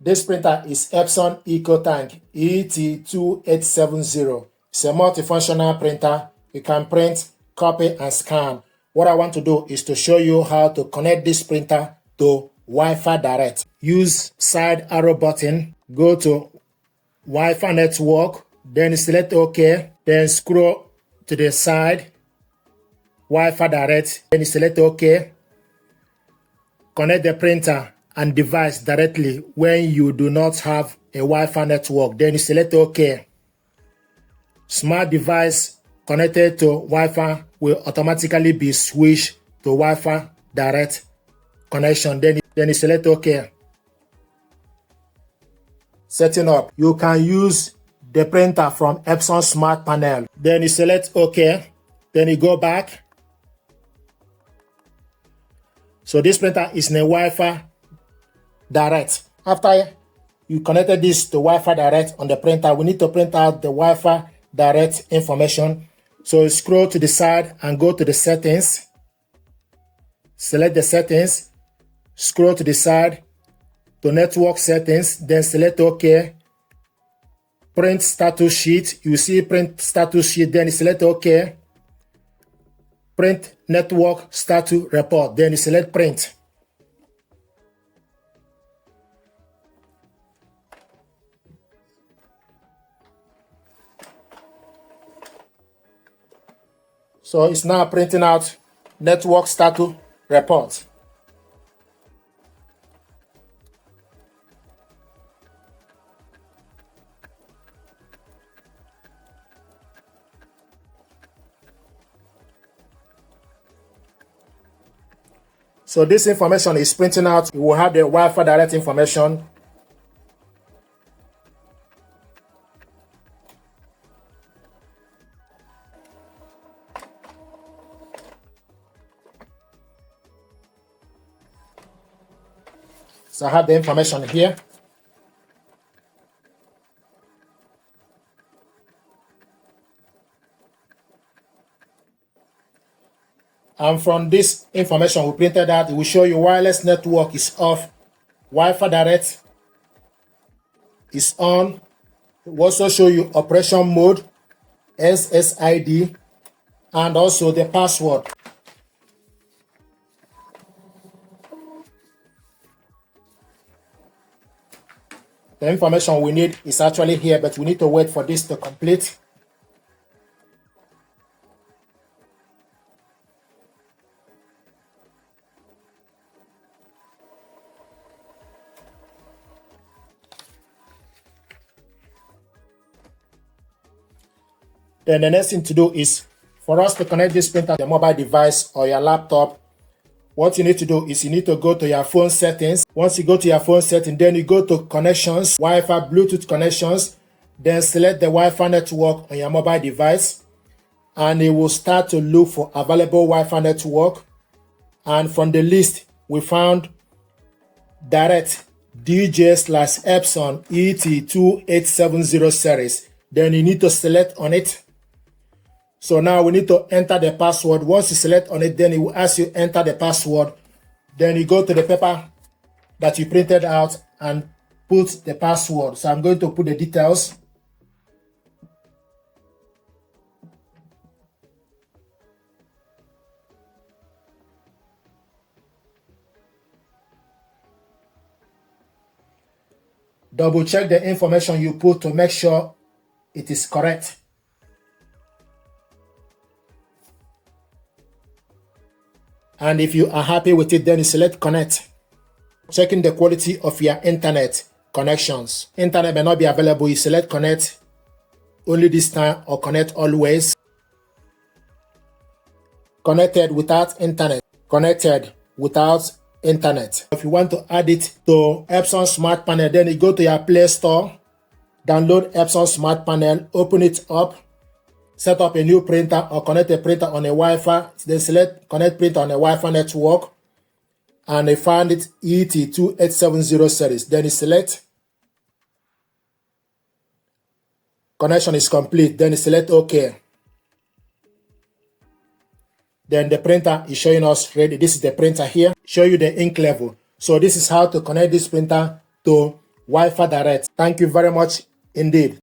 This printer is Epson EcoTank ET-2870. It's a multifunctional printer. You can print, copy, and scan. What I want to do is to show you how to connect this printer to Wi-Fi direct. Use side arrow button, go to Wi-Fi network, then select OK, then scroll to the side, Wi-Fi direct, then select OK. Connect the printer and device directly when you do not have a Wi-Fi network. Then you select OK. Smart device connected to Wi-Fi will automatically be switched to Wi-Fi direct connection. Then you select OK. Setting up. You can use the printer from Epson Smart Panel. Then you select OK. Then you go back. So this printer is in a Wi-Fi direct. After you connected this to Wi-Fi direct on the printer, we need to print out the Wi-Fi direct information. So scroll to the side and go to the settings. Select the settings. Scroll to the side to network settings. Then select OK. Print status sheet. You see print status sheet. Then you select OK. Print network status report. Then you select print. So it's now printing out network status report. So this information is printing out. You will have the Wi-Fi direct information. So I have the information here. And from this information we printed out, it will show you wireless network is off, Wi-Fi direct is on. It will also show you operation mode, SSID, and also the password. The information we need is actually here, but we need to wait for this to complete. Then the next thing to do is for us to connect this printer to your mobile device or your laptop. What you need to do is you need to go to your phone settings. Once you go to your phone settings, then you go to connections, Wi-Fi, Bluetooth connections, then select the Wi-Fi network on your mobile device, and it will start to look for available Wi-Fi network. And from the list, we found direct DJ/Epson ET-2870 series. Then you need to select on it. So now we need to enter the password. Once you select on it, then it will ask you enter the password. Then you go to the paper that you printed out and put the password. So I'm going to put the details. Double check the information you put to make sure it is correct. And if you are happy with it, then you select connect. Checking the quality of your internet connections. Internet may not be available. You select connect only this time or connect always. Connected without internet. Connected without internet. If you want to add it to Epson Smart Panel, then you go to your Play Store, download Epson Smart Panel, open it up, set up a new printer or connect a printer on a Wi-Fi. Then select connect printer on a Wi-Fi network, and I found it ET-2870 series. Then you select connection is complete. Then you select OK. Then the printer is showing us ready. This is the printer here. Show you the ink level. So this is how to connect this printer to Wi-Fi direct. Thank you very much indeed.